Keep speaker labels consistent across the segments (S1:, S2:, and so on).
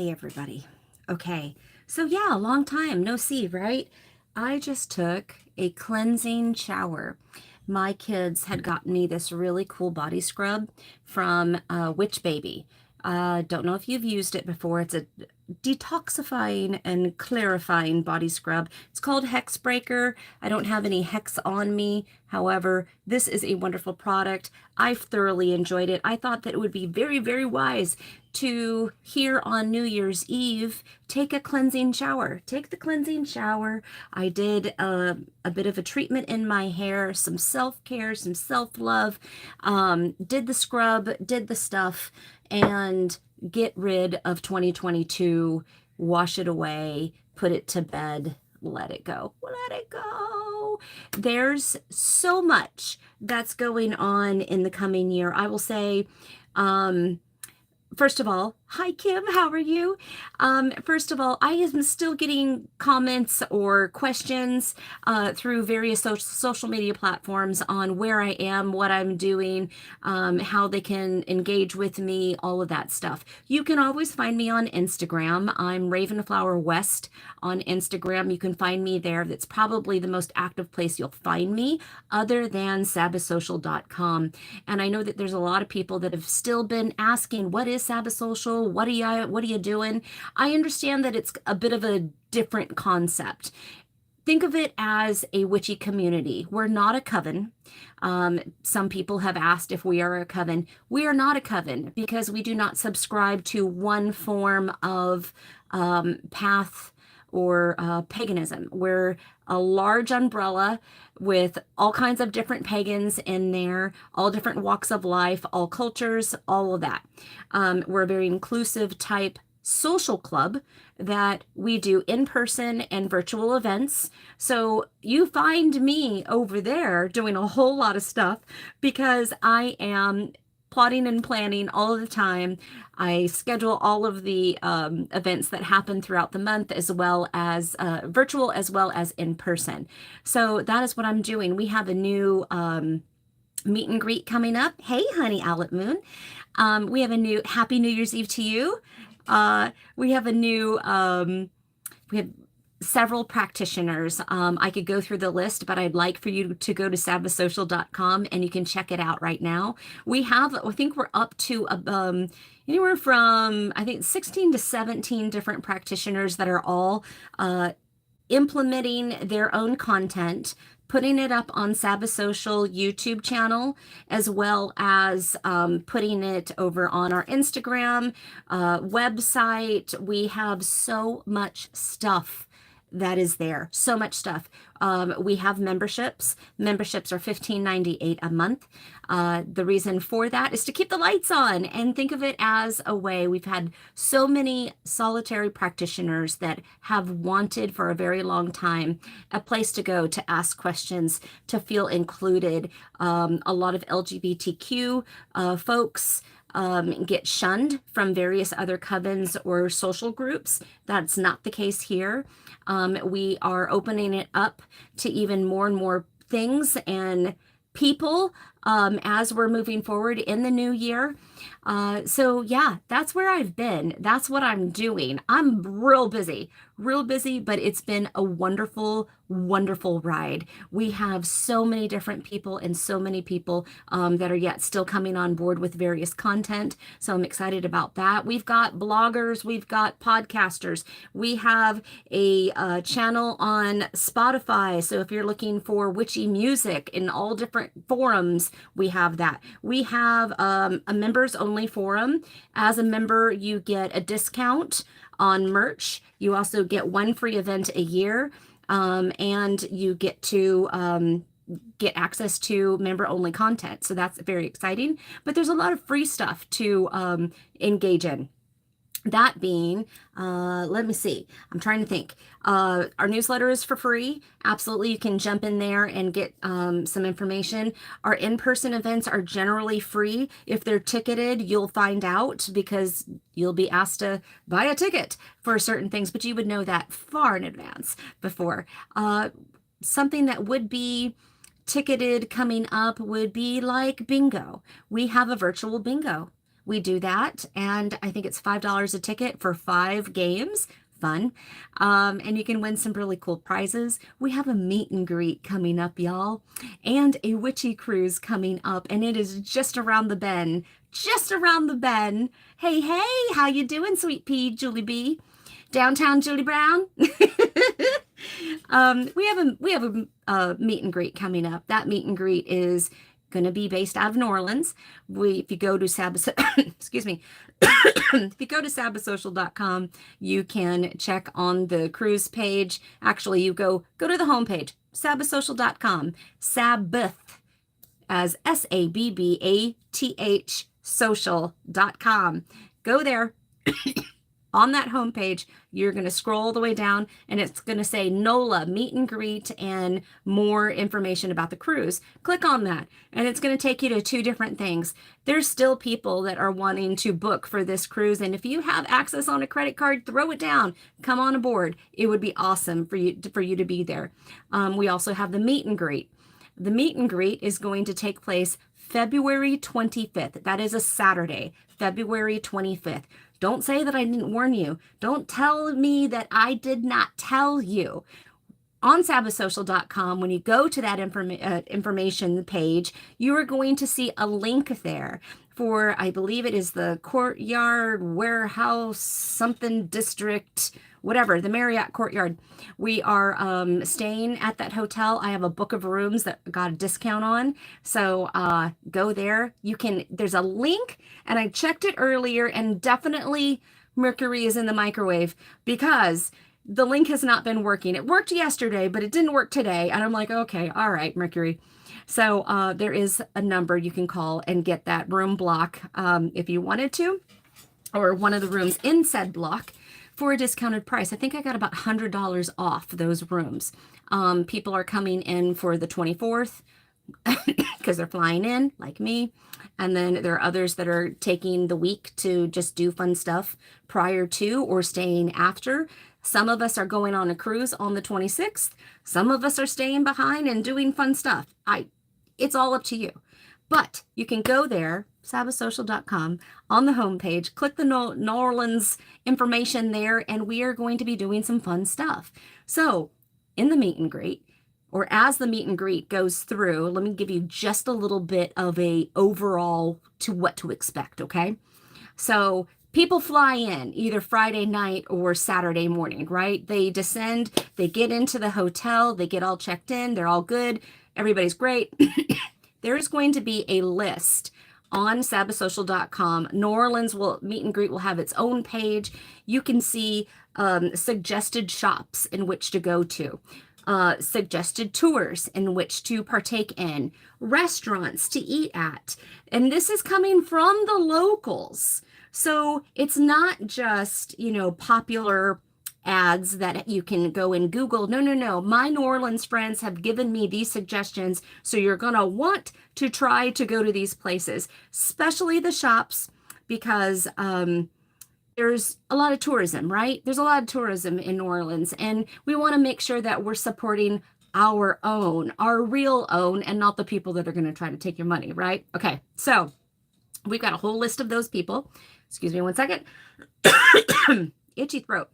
S1: Hey everybody. Okay, so yeah, a long time no see, right? I just took a cleansing shower. My kids had gotten me this really cool body scrub from Witch Baby. Don't know if you've used it before. It's a detoxifying and clarifying body scrub. It's called Hex Breaker. I don't have any hex on me. However, this is a wonderful product. I've thoroughly enjoyed it. I thought that it would be very, very wise to here on New Year's Eve take a cleansing shower. Take the cleansing shower. I did a bit of a treatment in my hair, some self-care, some self-love, did the scrub, did the stuff, and get rid of 2022, wash it away, put it to bed, let it go. Let it go. There's so much that's going on in the coming year. I will say, first of all, hi Kim, how are you? First of all, I am still getting comments or questions through various social media platforms on where I am, what I'm doing, how they can engage with me, all of that stuff. You can always find me on Instagram. I'm Ravenflower West on Instagram. You can find me there. That's probably the most active place you'll find me other than sabbathsocial.com. And I know that there's a lot of people that have still been asking, what is Sabbath Social? What are you doing? I understand that it's a bit of a different concept. Think of it as a witchy community. We're not a coven. Some people have asked if we are a coven. We are not a coven because we do not subscribe to one form of path or paganism. We're a large umbrella with all kinds of different pagans in there, all different walks of life, all cultures, all of that. We're a very inclusive type social club that we do in-person and virtual events. So you find me over there doing a whole lot of stuff because I am plotting and planning all of the time. I schedule all of the events that happen throughout the month, as well as virtual, as well as in person. So that is what I'm doing. We have a new meet and greet coming up. Hey, honey, Owlet Moon. We have a new Happy New Year's Eve to you. We have a new, we have several practitioners. I could go through the list, but I'd like for you to go to sabbathsocial.com and you can check it out right now. We have, I think we're up to anywhere from, I think, 16 to 17 different practitioners that are all implementing their own content, putting it up on Sabbath Social YouTube channel, as well as putting it over on our Instagram website. We have so much stuff that is there. So much stuff. We have memberships. Memberships are $15.98 a month. The reason for that is to keep the lights on and think of it as a way. We've had so many solitary practitioners that have wanted for a very long time a place to go to ask questions, to feel included. A lot of LGBTQ folks get shunned from various other covens or social groups. That's not the case here. We are opening it up to even more and more things and people as we're moving forward in the new year. So yeah, that's where I've been. That's what I'm doing. I'm real busy, but it's been a wonderful, wonderful ride. We have so many different people and so many people that are yet still coming on board with various content. So I'm excited about that. We've got bloggers, we've got podcasters, we have a channel on Spotify. So if you're looking for witchy music in all different forums, we have that. We have a members only forum. As a member, you get a discount on merch. You also get one free event a year, and you get to get access to member only content. So that's very exciting. But there's a lot of free stuff to engage in. That being, let me see, I'm trying to think. Our newsletter is for free. Absolutely, you can jump in there and get some information. Our in-person events are generally free. If they're ticketed, you'll find out because you'll be asked to buy a ticket for certain things, but you would know that far in advance before. Something that would be ticketed coming up would be like bingo. We have a virtual bingo. We do that, and I think it's $5 a ticket for 5 games. Fun. And you can win some really cool prizes. We have a meet and greet coming up, y'all, and a witchy cruise coming up, and it is just around the bend. Just around the bend. Hey, hey, how you doing, Sweet Pea, Julie B? Downtown Julie Brown. We have a meet and greet coming up. That meet and greet is going to be based out of New Orleans. If you go to Sabbath, excuse me, if you go to sabbathsocial.com, you can check on the cruise page. Actually, you go to the homepage, sabbathsocial.com, Sabbath, as Sabbath social.com. Go there. On that homepage, you're going to scroll all the way down, and it's going to say NOLA, meet and greet, and more information about the cruise. Click on that, and it's going to take you to 2 different things. There's still people that are wanting to book for this cruise, and if you have access on a credit card, throw it down. Come on aboard. It would be awesome for you to be there. We also have the meet and greet. The meet and greet is going to take place February 25th. That is a Saturday, February 25th. Don't say that I didn't warn you. Don't tell me that I did not tell you. On sabbathsocial.com, when you go to that information page, you are going to see a link there for, I believe it is the Courtyard Warehouse something district, whatever, the Marriott Courtyard. We are staying at that hotel. I have a book of rooms that got a discount on. So go there. There's a link, and I checked it earlier, and definitely Mercury is in the microwave because the link has not been working. It worked yesterday, but it didn't work today. And I'm like, okay, all right, Mercury. So there is a number you can call and get that room block if you wanted to, or one of the rooms in said block for a discounted price. I think I got about $100 off those rooms. People are coming in for the 24th because they're flying in, like me. And then there are others that are taking the week to just do fun stuff prior to or staying after. Some of us are going on a cruise on the 26th. Some of us are staying behind and doing fun stuff. It's all up to you. But you can go there, sabbathsocial.com, on the homepage, click the New Orleans information there, and we are going to be doing some fun stuff. So in the meet and greet, or as the meet and greet goes through, let me give you just a little bit of a overall to what to expect, okay? So people fly in either Friday night or Saturday morning, right? They descend, they get into the hotel, they get all checked in, they're all good, everybody's great. There's going to be a list on sabbathsocial.com. New Orleans meet and greet will have its own page. You can see suggested shops in which to go to, suggested tours in which to partake in, restaurants to eat at. And this is coming from the locals. So it's not just, popular ads that you can go and Google. No. My New Orleans friends have given me these suggestions. So you're going to want to try to go to these places, especially the shops, because there's a lot of tourism, right? There's a lot of tourism in New Orleans, and we want to make sure that we're supporting our real own, and not the people that are going to try to take your money, right? Okay, so we've got a whole list of those people. Excuse me one second. Itchy throat.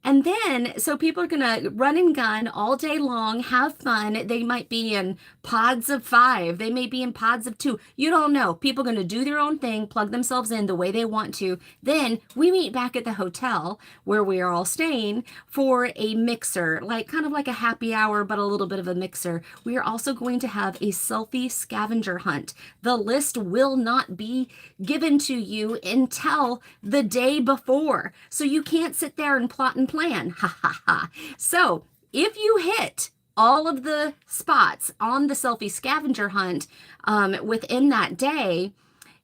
S1: And then, so people are going to run and gun all day long, have fun. They might be in pods of 5. They may be in pods of 2. You don't know. People are going to do their own thing, plug themselves in the way they want to. Then we meet back at the hotel where we are all staying for a mixer, kind of like a happy hour, but a little bit of a mixer. We are also going to have a selfie scavenger hunt. The list will not be given to you until the day before. So you can't sit there and plot and plan. Ha ha ha. So if you hit all of the spots on the selfie scavenger hunt within that day,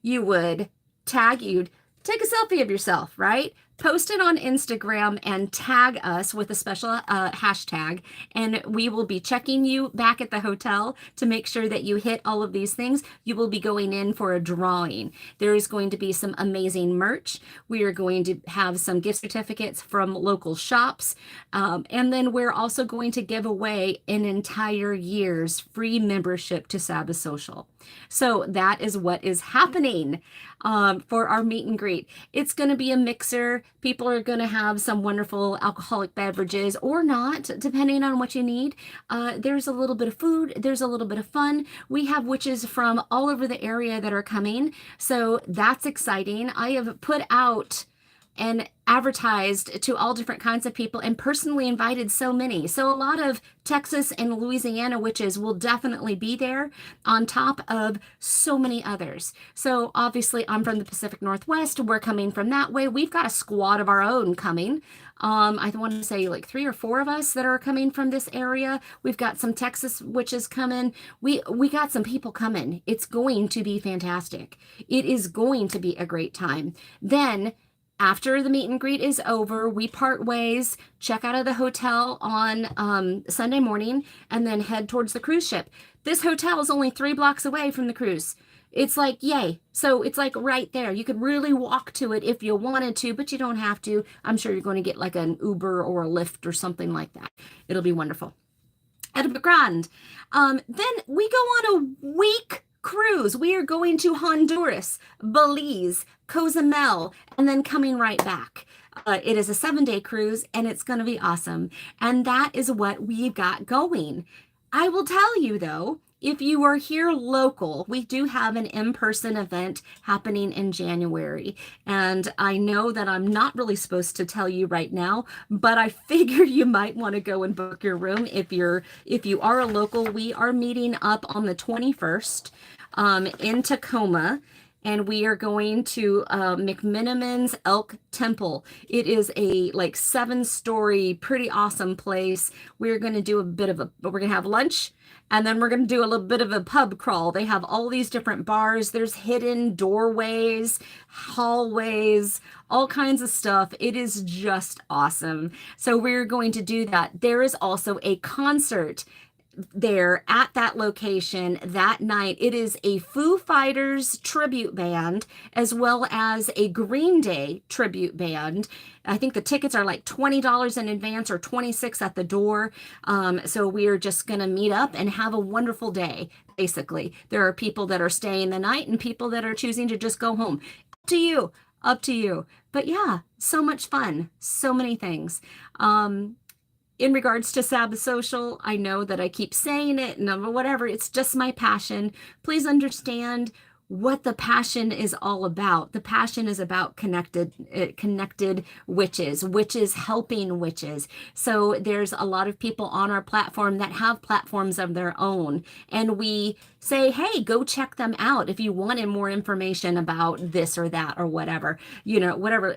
S1: you'd take a selfie of yourself, right? post it on Instagram and tag us with a special hashtag, and we will be checking you back at the hotel to make sure that you hit all of these things. You will be going in for a drawing. There is going to be some amazing merch. We are going to have some gift certificates from local shops. And then we're also going to give away an entire year's free membership to Sabbath Social. So that is what is happening for our meet and greet. It's going to be a mixer. People are going to have some wonderful alcoholic beverages or not, depending on what you need. There's a little bit of food. There's a little bit of fun. We have witches from all over the area that are coming. So that's exciting. I have put out and advertised to all different kinds of people and personally invited so many. So a lot of Texas and Louisiana witches will definitely be there on top of so many others. So obviously I'm from the Pacific Northwest. We're coming from that way. We've got a squad of our own coming. I want to say like 3 or 4 of us that are coming from this area. We've got some Texas witches coming. We got some people coming. It's going to be fantastic. It is going to be a great time. Then after the meet and greet is over, we part ways, check out of the hotel on Sunday morning, and then head towards the cruise ship. This hotel is only 3 blocks away from the cruise. It's like, yay. So it's like right there. You could really walk to it if you wanted to, but you don't have to. I'm sure you're going to get like an Uber or a Lyft or something like that. It'll be wonderful. It'll be grand. Then we go on a week cruise. We are going to Honduras, Belize, Cozumel, and then coming right back. It is a 7-day cruise, and it's going to be awesome. And that is what we've got going. I will tell you, though, if you are here local, we do have an in-person event happening in January. And I know that I'm not really supposed to tell you right now, but I figure you might want to go and book your room if you are a local. We are meeting up on the 21st in Tacoma. And we are going to McMiniman's Elk Temple. It is a like 7-story, pretty awesome place. We're going to do we're going to have lunch, and then we're going to do a little bit of a pub crawl. They have all these different bars. There's hidden doorways, hallways, all kinds of stuff. It is just awesome. So we're going to do that. There is also a concert there at that location that night. It is a Foo Fighters tribute band as well as a Green Day tribute band. I think the tickets are like $20 in advance or $26 at the door. So we are just going to meet up and have a wonderful day. Basically, there are people that are staying the night and people that are choosing to just go home. Up to you. But yeah, so much fun. So many things. In regards to Sabbath Social, I know that I keep saying it and whatever, it's just my passion. Please understand what the passion is all about. The passion is about connected witches helping witches. So there's a lot of people on our platform that have platforms of their own. And we say, hey, go check them out if you wanted more information about this or that or whatever, whatever.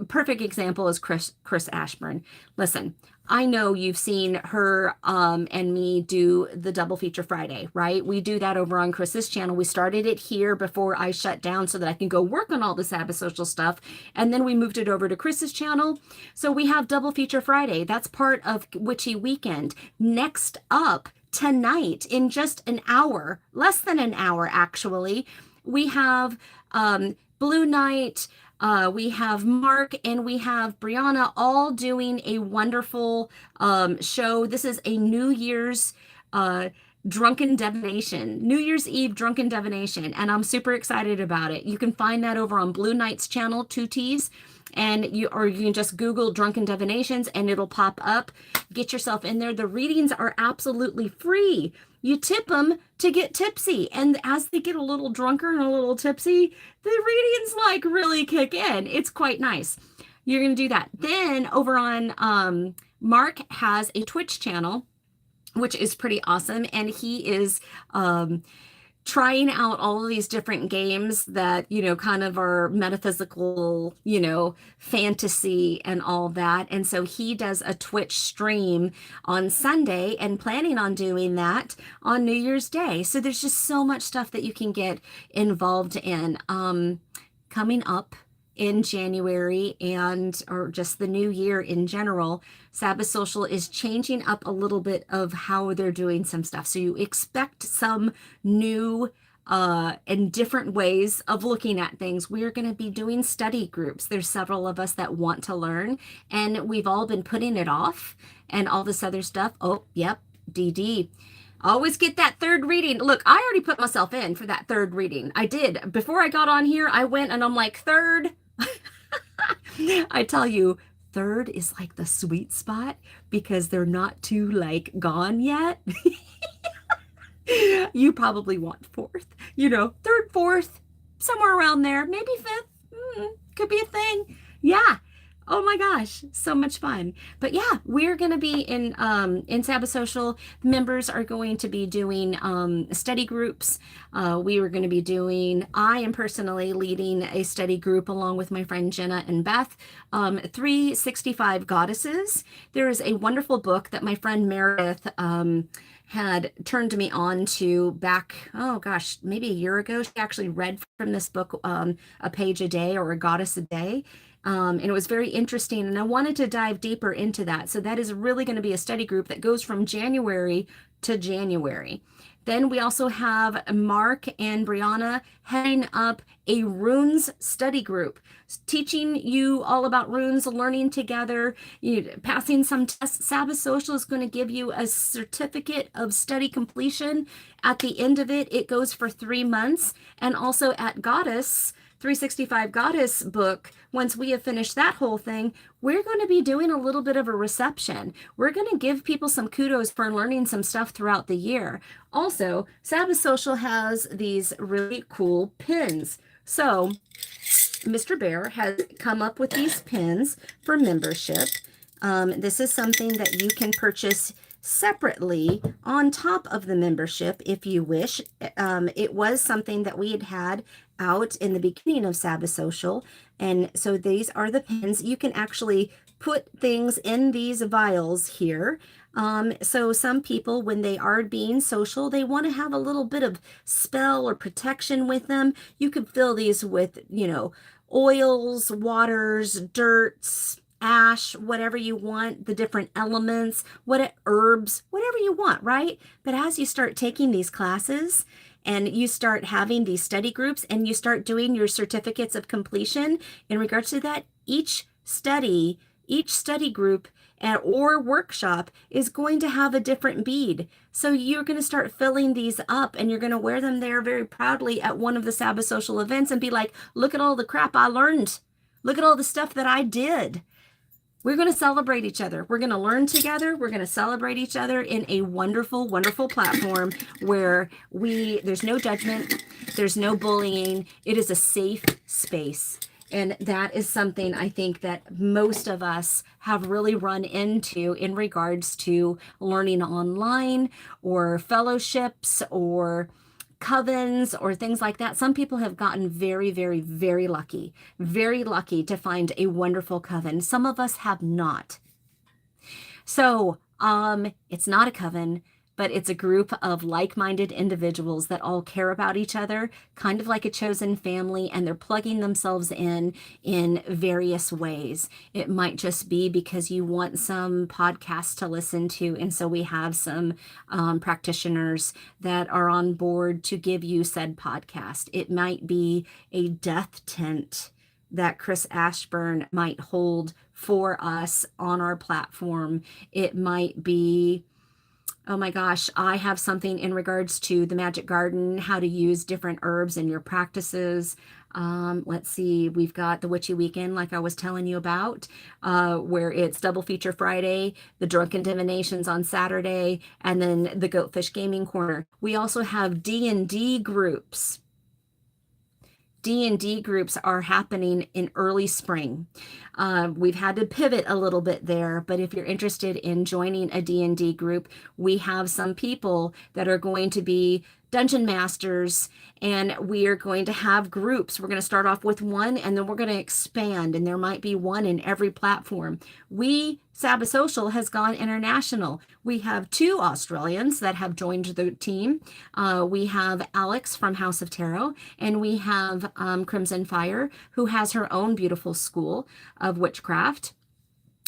S1: Perfect example is Chris Ashburn. Listen, I know you've seen her and me do the Double Feature Friday, right? We do that over on Chris's channel. We started it here before I shut down so that I can go work on all the Sabbath Social stuff. And then we moved it over to Chris's channel. So we have Double Feature Friday. That's part of Witchy Weekend. Next up tonight, in just an hour, less than an hour actually, we have Blue Night, we have Mark, and we have Brianna all doing a wonderful show. This is a New Year's Drunken Divination, New Year's Eve Drunken Divination, and I'm super excited about it. You can find that over on Blue Knight's channel, 2 T's, and you can just Google Drunken Divinations and it'll pop up. Get yourself in there. The readings are absolutely free. You tip them to get tipsy, and as they get a little drunker and a little tipsy, the readings like really kick in. It's quite nice. You're going to do that. Then over on Mark has a Twitch channel, which is pretty awesome, and he is trying out all of these different games that, kind of are metaphysical, fantasy and all that. And so he does a Twitch stream on Sunday and planning on doing that on New Year's Day. So there's just so much stuff that you can get involved in. Coming up in January and or just the new year in general, Sabbath Social is changing up a little bit of how they're doing some stuff. So you expect some new and different ways of looking at things. We're going to be doing study groups. There's several of us that want to learn, and we've all been putting it off and all this other stuff. Oh, yep, DD. Always get that third reading. Look, I already put myself in for that third reading. I did. Before I got on here, I went and I'm like, third. I tell you, third is like the sweet spot because they're not too like gone yet. You probably want fourth, third, fourth, somewhere around there, maybe fifth. Could be a thing. Yeah. Oh my gosh, so much fun. But yeah, we're going to be in Sabbath Social. Members are going to be doing study groups. We were going to be doing, I am personally leading a study group along with my friend Jenna and Beth, 365 Goddesses. There is a wonderful book that my friend Meredith had turned me on to back, oh gosh, maybe a year ago. She actually read from this book a page a day or a goddess a day. And it was very interesting, and I wanted to dive deeper into that. So that is really going to be a study group that goes from January to January. Then we also have Mark and Brianna heading up a runes study group, teaching you all about runes, learning together, passing some tests. Sabbath Social is going to give you a certificate of study completion. At the end of it, it goes for 3 months. And also at Goddess, 365 Goddess book, once we have finished that whole thing, we're going to be doing a little bit of a reception. We're going to give people some kudos for learning some stuff throughout the year. Also, Sabbath Social has these really cool pins. So Mr. Bear has come up with these pins for membership. This is something that you can purchase separately on top of the membership if you wish. It was something that we had out in the beginning of Sabbath Social, and so these are the pins. You can actually put things in these vials here. So some people, when they are being social, they want to have a little bit of spell or protection with them. You could fill these with, oils, waters, dirts, ash, whatever you want, the different elements, herbs, whatever you want, right? But as you start taking these classes and you start having these study groups and you start doing your certificates of completion in regards to that, each study group or workshop is going to have a different bead. So you're going to start filling these up and you're going to wear them there very proudly at one of the Sabbath Social events and be like, look at all the crap I learned. Look at all the stuff that I did. We're going to celebrate each other. We're going to learn together. We're going to celebrate each other in a wonderful, wonderful platform where there's no judgment, there's no bullying. It is a safe space. And that is something I think that most of us have really run into in regards to learning online or fellowships or covens or things like that. Some people have gotten very, very, very lucky to find a wonderful coven. Some of us have not. So it's not a coven, but it's a group of like-minded individuals that all care about each other, kind of like a chosen family, and they're plugging themselves in various ways. It might just be because you want some podcasts to listen to, and so we have some practitioners that are on board to give you said podcast. It might be a death tent that Chris Ashburn might hold for us on our platform. It might be, oh my gosh, I have something in regards to the Magic Garden, how to use different herbs in your practices. Let's see, we've got the Witchy Weekend, like I was telling you about, where it's Double Feature Friday, the Drunken Divinations on Saturday, and then the Goatfish Gaming Corner. We also have D&D groups. D&D groups are happening in early spring. We've had to pivot a little bit there, but if you're interested in joining a D&D group, we have some people that are going to be dungeon masters, and we are going to have groups. We're going to start off with one, and then we're going to expand, and there might be one in every platform. Sabbath Social has gone international. We have 2 Australians that have joined the team. We have Alex from House of Tarot, and we have Crimson Fire, who has her own beautiful school of witchcraft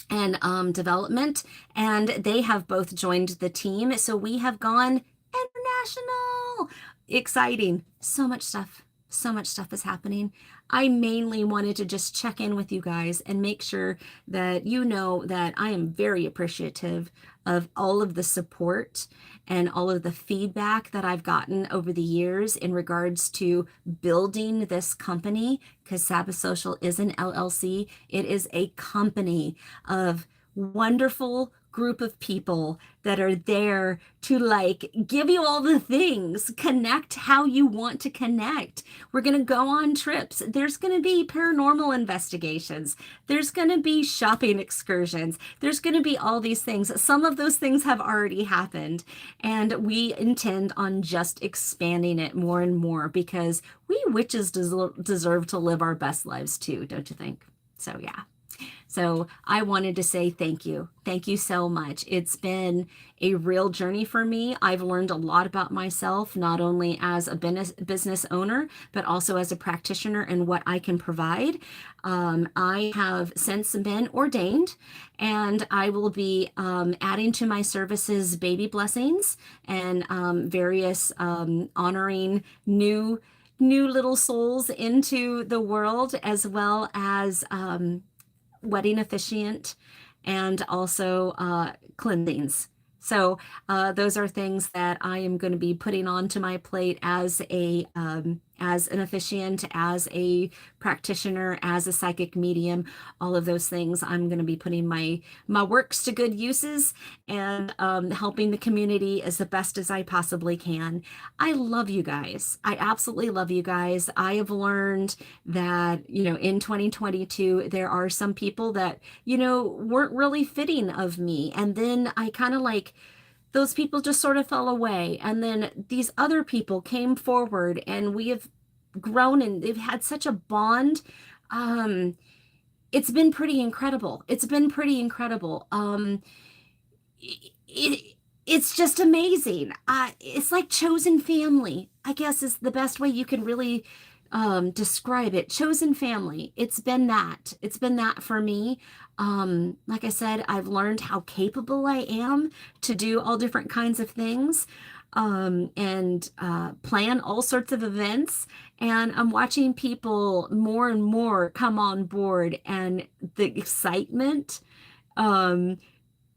S1: and development, and they have both joined the team. So we have gone international. Exciting. So much stuff. So much stuff is happening. I mainly wanted to just check in with you guys and make sure that you know that I am very appreciative of all of the support and all of the feedback that I've gotten over the years in regards to building this company, because Sabbath Social is an LLC. It is a company of wonderful group of people that are there to like give you all the things, connect how you want to connect. We're going to go on trips. There's going to be paranormal investigations. There's going to be shopping excursions. There's going to be all these things. Some of those things have already happened, and we intend on just expanding it more and more, because we witches deserve to live our best lives too, don't you think? So yeah. So I wanted to say thank you. Thank you so much. It's been a real journey for me. I've learned a lot about myself, not only as a business owner, but also as a practitioner and what I can provide. I have since been ordained, and I will be adding to my services baby blessings and various honoring new little souls into the world, as well as wedding officiant, and also cleansings. So those are things that I am going to be putting onto my plate as an officiant, as a practitioner, as a psychic medium. All of those things, I'm going to be putting my works to good uses, and helping the community as the best as I possibly can. I love you guys. I absolutely love you guys. I have learned that, in 2022, there are some people that, weren't really fitting of me. And then I kind of like, those people just sort of fell away. And then these other people came forward, and we have grown, and they've had such a bond. It's been pretty incredible. It's been pretty incredible. It's just amazing. It's like chosen family, I guess, is the best way you can really describe it. Chosen family. It's been that. It's been that for me. Like I said, I've learned how capable I am to do all different kinds of things, and plan all sorts of events. And I'm watching people more and more come on board, and the excitement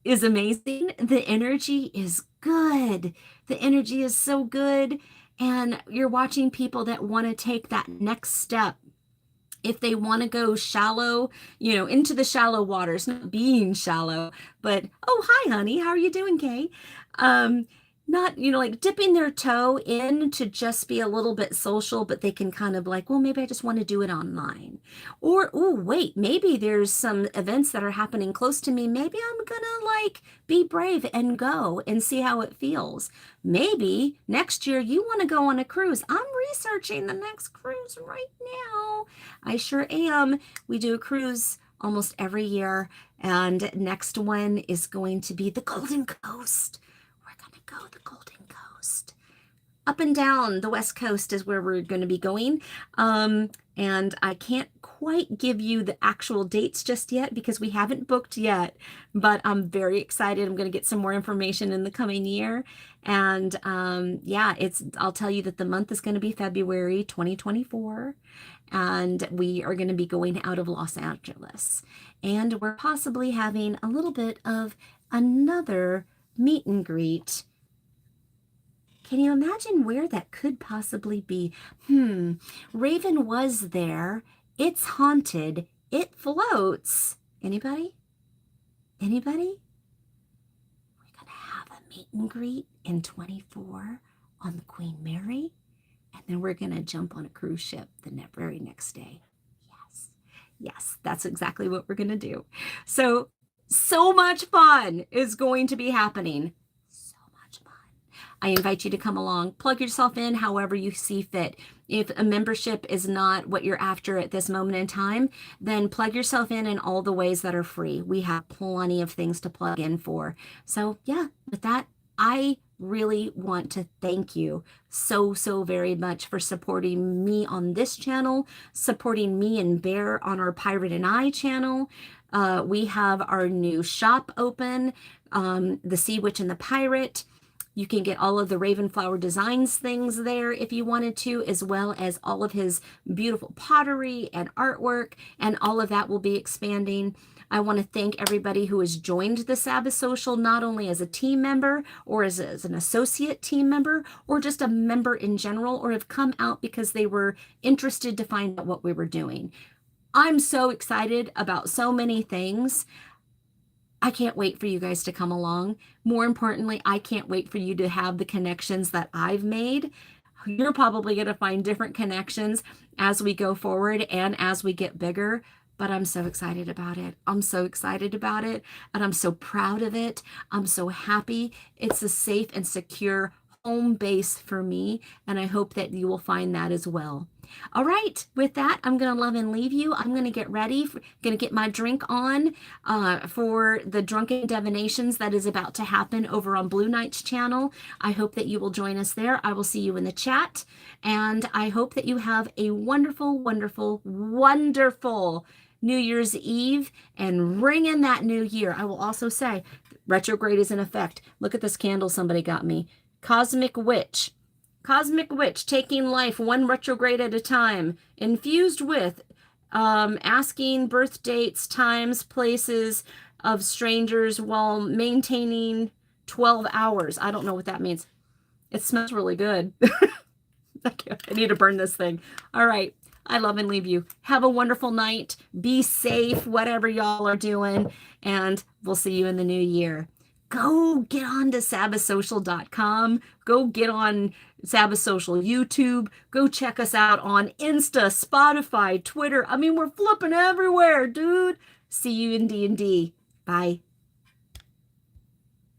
S1: is amazing. The energy is good. The energy is so good. And you're watching people that want to take that next step. If they want to go shallow, into the shallow waters, not being shallow, but, oh, hi, honey, how are you doing, Kay? Not, like dipping their toe in to just be a little bit social, but they can kind of like, well, maybe I just want to do it online. Or, oh, wait, maybe there's some events that are happening close to me. Maybe I'm gonna like be brave and go and see how it feels. Maybe next year you want to go on a cruise. I'm researching the next cruise right now. I sure am. We do a cruise almost every year, and next one is going to be the Golden Coast. Go the Golden Coast. Up and down the West Coast is where we're going to be going. And I can't quite give you the actual dates just yet because we haven't booked yet, but I'm very excited. I'm going to get some more information in the coming year. And yeah, I'll tell you that the month is going to be February 2024. And we are going to be going out of Los Angeles. And we're possibly having a little bit of another meet and greet. Can you imagine where that could possibly be? Raven was there. It's haunted. It floats. Anybody? Anybody? We're going to have a meet and greet in 24 on the Queen Mary, and then we're going to jump on a cruise ship the very next day. Yes. Yes, that's exactly what we're going to do. So much fun is going to be happening. So much fun. I invite you to come along, plug yourself in however you see fit. If a membership is not what you're after at this moment in time, then plug yourself in all the ways that are free. We have plenty of things to plug in for. So yeah, with that, I really want to thank you so very much for supporting me on this channel, supporting me and Bear on our Pirate and I channel. We have our new shop open, the Sea Witch and the Pirate. You can get all of the Ravenflower Designs things there if you wanted to, as well as all of his beautiful pottery and artwork, and all of that will be expanding. I want to thank everybody who has joined the Sabbath Social, not only as a team member or as an associate team member or just a member in general, or have come out because they were interested to find out what we were doing. I'm so excited about so many things. I can't wait for you guys to come along. More importantly, I can't wait for you to have the connections that I've made. You're probably going to find different connections as we go forward and as we get bigger. But I'm so excited about it. I'm so excited about it. And I'm so proud of it. I'm so happy. It's a safe and secure home base for me. And I hope that you will find that as well. All right, with that, I'm going to love and leave you. I'm going to get ready, going to get my drink on for the Drunken Divinations that is about to happen over on Blue Knight's channel. I hope that you will join us there. I will see you in the chat, and I hope that you have a wonderful, wonderful, wonderful New Year's Eve and ring in that new year. I will also say, retrograde is in effect. Look at this candle somebody got me. Cosmic Witch. Cosmic Witch, taking life one retrograde at a time, infused with asking birth dates, times, places of strangers while maintaining 12 hours. I don't know what that means. It smells really good. I need to burn this thing. All right. I love and leave you. Have a wonderful night. Be safe, whatever y'all are doing, and we'll see you in the new year. Go get on to sabbathsocial.com. Go get on Sabbath Social YouTube. Go check us out on Insta, Spotify, Twitter. I mean, we're flipping everywhere, dude. See you in D&D. Bye.